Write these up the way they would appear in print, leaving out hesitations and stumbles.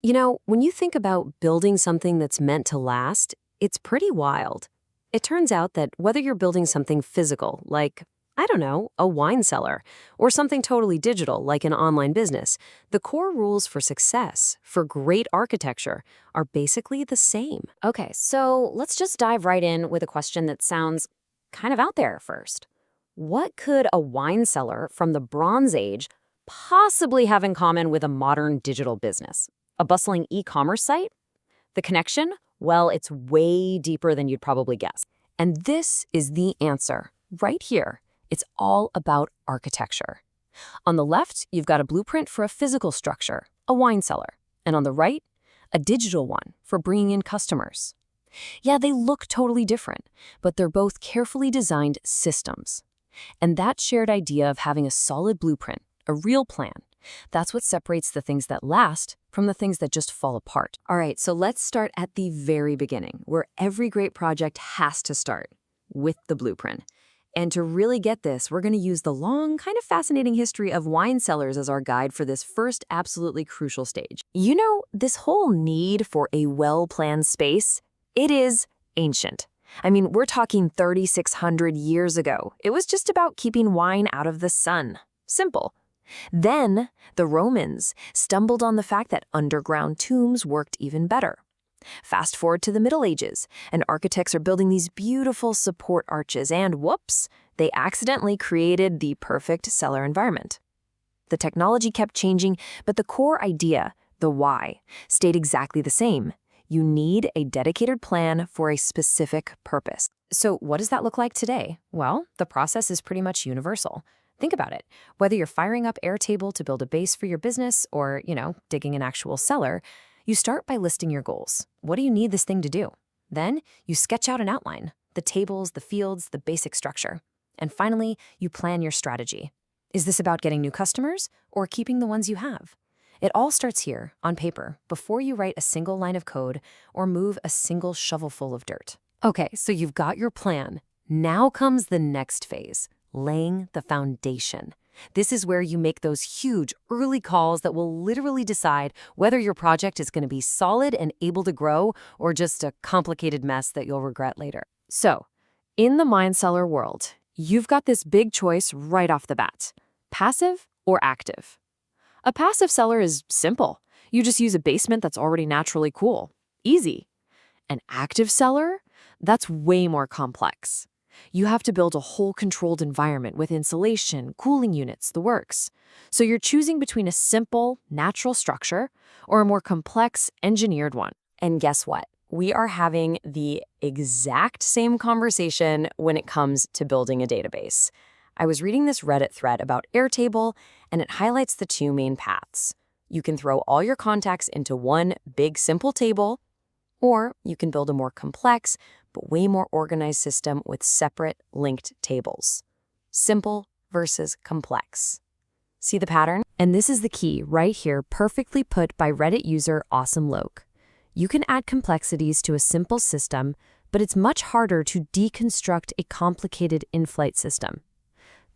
When you think about building something that's meant to last, it's pretty wild. It turns out that whether you're building something physical, like, I don't know, a wine cellar, or something totally digital, like an online business, the core rules for success, for great architecture, are basically the same. Okay, so let's just dive right in with a question that sounds kind of out there at first. What could a wine cellar from the Bronze Age possibly have in common with a modern digital business? A bustling e-commerce site? The connection? Well, it's way deeper than you'd probably guess. And this is the answer, right here. It's all about architecture. On the left, you've got a blueprint for a physical structure, a wine cellar. And on the right, a digital one for bringing in customers. Yeah, they look totally different, but they're both carefully designed systems. And that shared idea of having a solid blueprint, a real plan, that's what separates the things that last from the things that just fall apart. All right, so let's start at the very beginning, where every great project has to start, with the blueprint. And to really get this, we're going to use the long, kind of fascinating history of wine cellars as our guide for this first absolutely crucial stage. This whole need for a well-planned space, it is ancient. I mean, we're talking 3,600 years ago. It was just about keeping wine out of the sun. Simple. Then, the Romans stumbled on the fact that underground tombs worked even better. Fast forward to the Middle Ages, and architects are building these beautiful support arches, and whoops, they accidentally created the perfect cellar environment. The technology kept changing, but the core idea, the why, stayed exactly the same. You need a dedicated plan for a specific purpose. So what does that look like today? Well, the process is pretty much universal. Think about it. Whether you're firing up Airtable to build a base for your business or, digging an actual cellar, you start by listing your goals. What do you need this thing to do? Then you sketch out an outline, the tables, the fields, the basic structure. And finally, you plan your strategy. Is this about getting new customers or keeping the ones you have? It all starts here, on paper, before you write a single line of code or move a single shovelful of dirt. Okay, so you've got your plan. Now comes the next phase. Laying the foundation. This is where you make those huge early calls that will literally decide whether your project is going to be solid and able to grow or just a complicated mess that you'll regret later. So, in the wine cellar world, you've got this big choice right off the bat. Passive or active? A passive cellar is simple. You just use a basement that's already naturally cool. Easy. An active cellar? That's way more complex. You have to build a whole controlled environment with insulation, cooling units, the works. So you're choosing between a simple, natural structure or a more complex, engineered one. And guess what? We are having the exact same conversation when it comes to building a database. I was reading this Reddit thread about Airtable, and it highlights the two main paths. You can throw all your contacts into one big, simple table, or you can build a more complex, but way more organized system with separate, linked tables. Simple versus complex. See the pattern? And this is the key right here, perfectly put by Reddit user AwesomeLoke. You can add complexities to a simple system, but it's much harder to deconstruct a complicated in-flight system.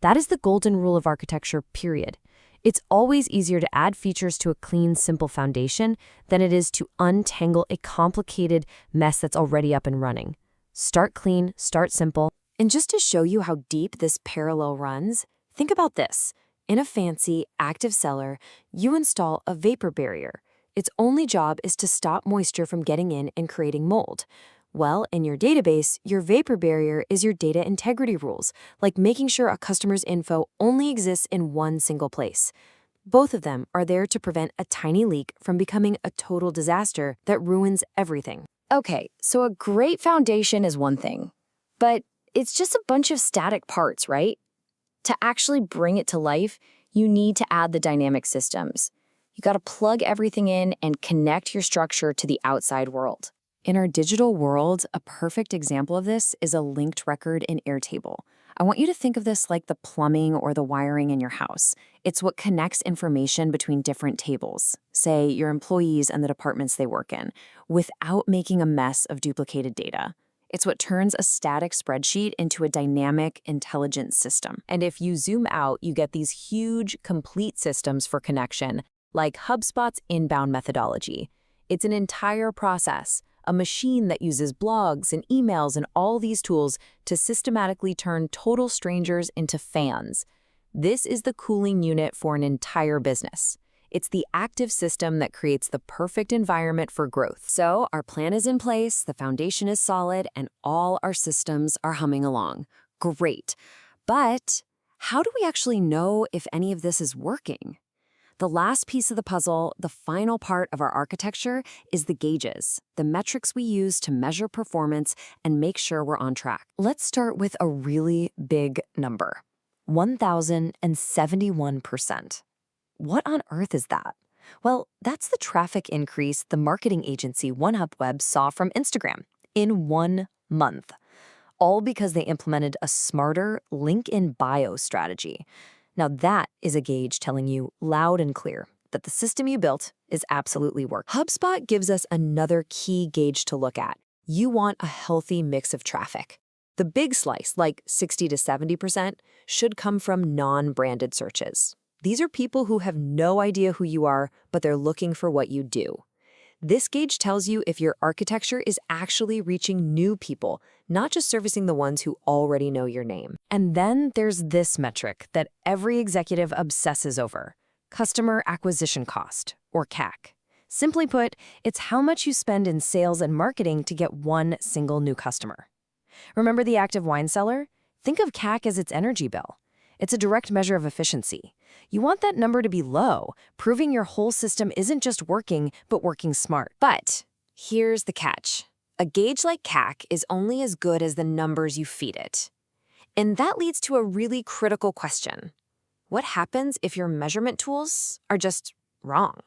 That is the golden rule of architecture, period. It's always easier to add features to a clean, simple foundation than it is to untangle a complicated mess that's already up and running. Start clean, start simple. And just to show you how deep this parallel runs, think about this. In a fancy, active cellar, you install a vapor barrier. Its only job is to stop moisture from getting in and creating mold. Well, in your database, your vapor barrier is your data integrity rules, like making sure a customer's info only exists in one single place. Both of them are there to prevent a tiny leak from becoming a total disaster that ruins everything. Okay, so a great foundation is one thing, but it's just a bunch of static parts, right? To actually bring it to life, you need to add the dynamic systems. You got to plug everything in and connect your structure to the outside world. In our digital world, a perfect example of this is a linked record in Airtable. I want you to think of this like the plumbing or the wiring in your house. It's what connects information between different tables, say your employees and the departments they work in, without making a mess of duplicated data. It's what turns a static spreadsheet into a dynamic, intelligent system. And if you zoom out, you get these huge, complete systems for connection, like HubSpot's inbound methodology. It's an entire process, a machine that uses blogs and emails and all these tools to systematically turn total strangers into fans. This is the cooling unit for an entire business. It's the active system that creates the perfect environment for growth. So our plan is in place, the foundation is solid, and all our systems are humming along. Great. But how do we actually know if any of this is working? The last piece of the puzzle, the final part of our architecture, is the gauges, the metrics we use to measure performance and make sure we're on track. Let's start with a really big number, 1,071%. What on earth is that? Well, that's the traffic increase the marketing agency OneUpWeb saw from Instagram in 1 month, all because they implemented a smarter link in bio strategy. Now that is a gauge telling you loud and clear that the system you built is absolutely working. HubSpot gives us another key gauge to look at. You want a healthy mix of traffic. The big slice, like 60 to 70%, should come from non-branded searches. These are people who have no idea who you are, but they're looking for what you do. This gauge tells you if your architecture is actually reaching new people, not just servicing the ones who already know your name. And then there's this metric that every executive obsesses over: customer acquisition cost, or CAC. Simply put, it's how much you spend in sales and marketing to get one single new customer. Remember the active wine cellar? Think of CAC as its energy bill. It's a direct measure of efficiency. You want that number to be low, proving your whole system isn't just working, but working smart. But here's the catch. A gauge like CAC is only as good as the numbers you feed it. And that leads to a really critical question. What happens if your measurement tools are just wrong?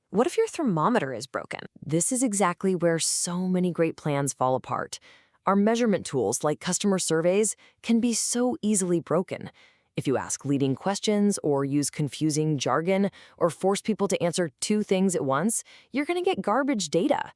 What if your thermometer is broken? This is exactly where so many great plans fall apart. Our measurement tools, like customer surveys, can be so easily broken. If you ask leading questions or use confusing jargon or force people to answer 2 things at once, you're going to get garbage data.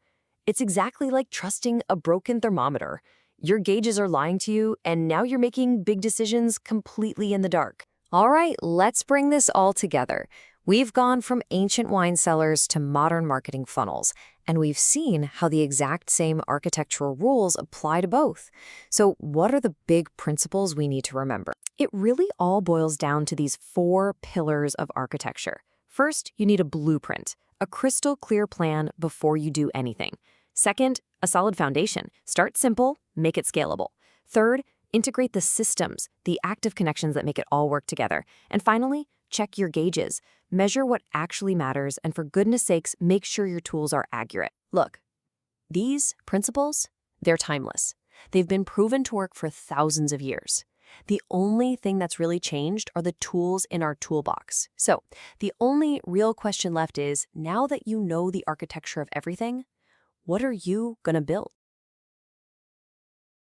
It's exactly like trusting a broken thermometer. Your gauges are lying to you, and now you're making big decisions completely in the dark. All right, let's bring this all together. We've gone from ancient wine cellars to modern marketing funnels, and we've seen how the exact same architectural rules apply to both. So what are the big principles we need to remember? It really all boils down to these 4 pillars of architecture. First, you need a blueprint, a crystal clear plan before you do anything. Second, a solid foundation. Start simple, make it scalable. Third, integrate the systems, the active connections that make it all work together. And finally, check your gauges. Measure what actually matters, and for goodness sakes, make sure your tools are accurate. Look, these principles, they're timeless. They've been proven to work for thousands of years. The only thing that's really changed are the tools in our toolbox. So the only real question left is, now that you know the architecture of everything, what are you going to build?